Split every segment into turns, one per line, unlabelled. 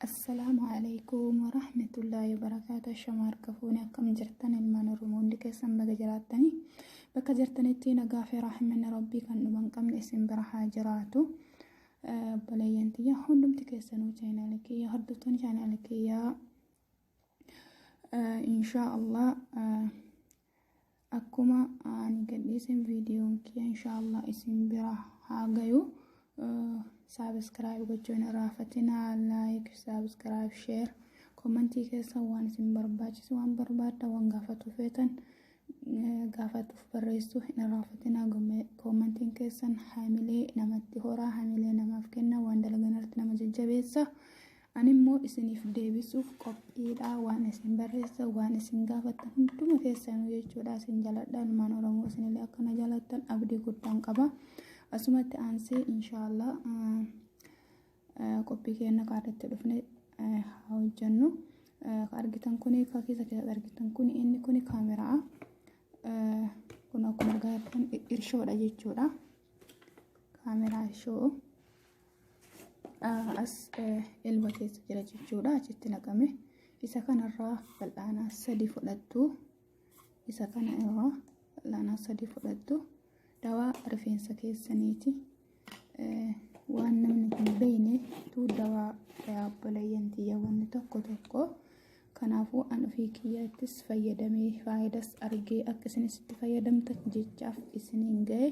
Assalamualaikum warahmatullahi wabarakatuh. Shamar kafuuni akkam jirtan ilmaan Oromoo hundi keessan baga jiraattanii bakka jirtanitti nagaa fi rahmanni Rabbii kan dhuman qabne isin bira haa jiraatu. Obboleeyyan tiyya hundumti keessanuu chaanaala kiyya hordoftoonni chaanaala kiyya inshaallah akkuma ani gadhiisin viidiyoon kiyya inshaallah isin bira haa gayu. Subscribe gochuun raafatina, like, subscribe, share, commentii keessa waan isin barbaachisu waan barbaadda waan gaafatu feetan gaafatuuf barreessu hin raafatina. Commentiin keessan hamilee namatti horaa, hamilee namaaf kenna, waan dalaganirratti nama jajjabeessa. Ani immoo isiniif deebisuuf qophiidha. Waan isin barreessa, waan isin gaafatan hunduma keessanuu jechuudha. Isin jaladha ilmaan Oromoo isinillee akkana jalattan abdii guddaan qaba. Asumatti aansee inshaallah qophii keenya kaadatti dhufne haa hojjennu. Argitan kuni fakkiisa keessatti argitan kuni inni kuni kaameraa kun akkuma argaa jirtan irshoodha jechuudha. Kaameraa irshoo as elba keessa jira jechuudha. Achitti naqame. Isa kanarraa bal'aanaa 3 fudhattu. Isa kana irraa bal'aanaa 3 fudhattu. Dawaa rifeensa keessaniiti waan namni hin beekne tu dawaa obboleeyyan tiyya wanni tokko kanaafuu an ofii kiyyaattis fayyadamee faayidaas argee akka isinitti fayyadamtan jechaaf isiniin gahe.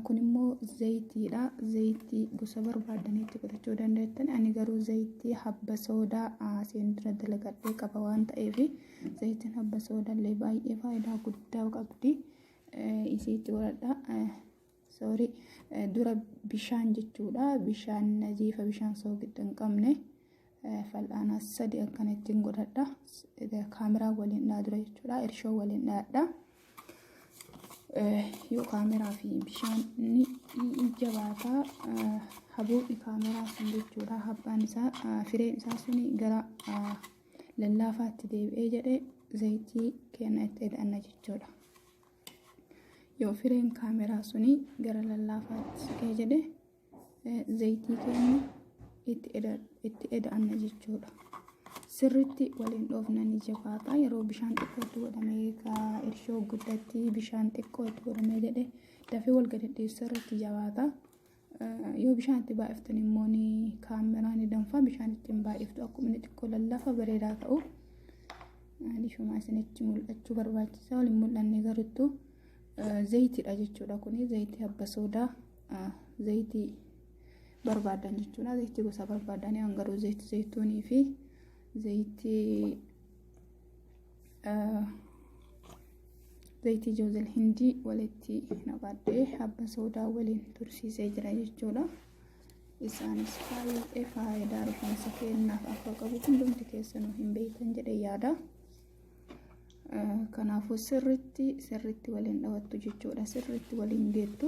Kun immoo zayitiidha. Zayitii gosa barbaadanitti godhachuu dandeettan. Ani garuu zayitii habba soodaa seendira dalagadhee qaba waan ta'eef zayitiin habba soodaallee baay'ee faayidaa guddaa qabdi. Isitti godhadha. Dura bishaan jechuudha. Bishaan naziifa bishaan soogidda hin qabne fal'aana 3 akkanatti godhadha. Kaameraa waliin dura jechuudha. Irshoo waliin dhaadha. Yoo kaameraa fi bishaan ni jabaata. Habuuqni kaameraa sun jechuudha. Habbaan isaa fireen isaa suni gara lallaafaatti deebi'ee jedhee zayitii keenya itti eda'anna jechuudha. Yoo fireen kaameraa suni gara lallaafaatti kee jedhe zayitii keenya itti eda'anna jechuudha. Sirritti waliin dhoofnanii jabaata. Yeroo bishaan xiqqootti godhamee irshoo guddatti bishaan xiqqootti godhamee jedhe dafee wal gadadhiisu sirritti jabaata. Yoo bishaan itti baay'iftan immoo ni kaameraan ni danfa. Bishaan ittiin baay'iftu akkuma inni xiqqoo lallafa bareedaa ta'u dhishuma isinitti mul'achuu barbaachisa. Waliin mul'anne garuttuu zayitiidha jechuudha. Kuni zayitii habba soodaa zayitii barbaadan jechuudha. Zayitii gosa barbaadanii hangaruu zayitii zayituunii fi zayitii joozil hindii walitti naqadhee habba soodaa waliin tursiisee jira jechuudha. Isaanis baay'ee faayidaa rifeensa keenyaaf akka qabu hundumti keessanuu hin beektan jedhee yaada. Kanaafuu sirritti waliin dhawattu jechuudha. Sirritti waliin geettu.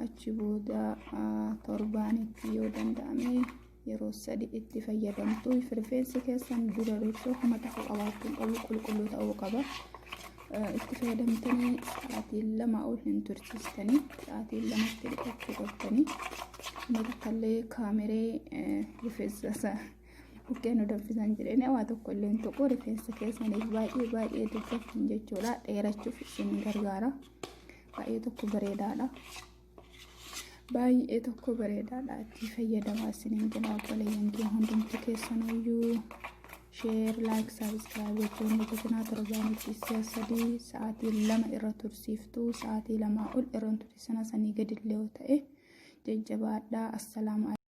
Achi booda torbaanitti yoo danda'ame yeroo 3 itti fayyadamtu. Rifeensi keessan dura dursoo kuma ta'uu qabaachuu qabu, qulqulluu ta'uu qaba. Itti fayyadamtanii sa'aatii 2 ol hin tursiistanii sa'aatii 2tti dhiqachuu qabdanii. Matakkallee kaameree rifeensa bukkeen nu danfisan jedhanii waa tokko illee hin tuqu. Rifeensa keessaniif baay'ee dubbachuun jechuudha. Dheerachuuf isin gargaara. Baay'ee tokko bareedaadha. Itti fayyadamaa isiniin jira obboleeyyan kiyya hundumti keessanuyyuu share, like, subscribe gochuun hojjetinaa torbaanitti 3 sa'aatii 2 irra tursiiftu. Sa'aatii 2 ol irra tursiisana sanii gadillee yoo ta'e jajjabaadhaa. Assalaamu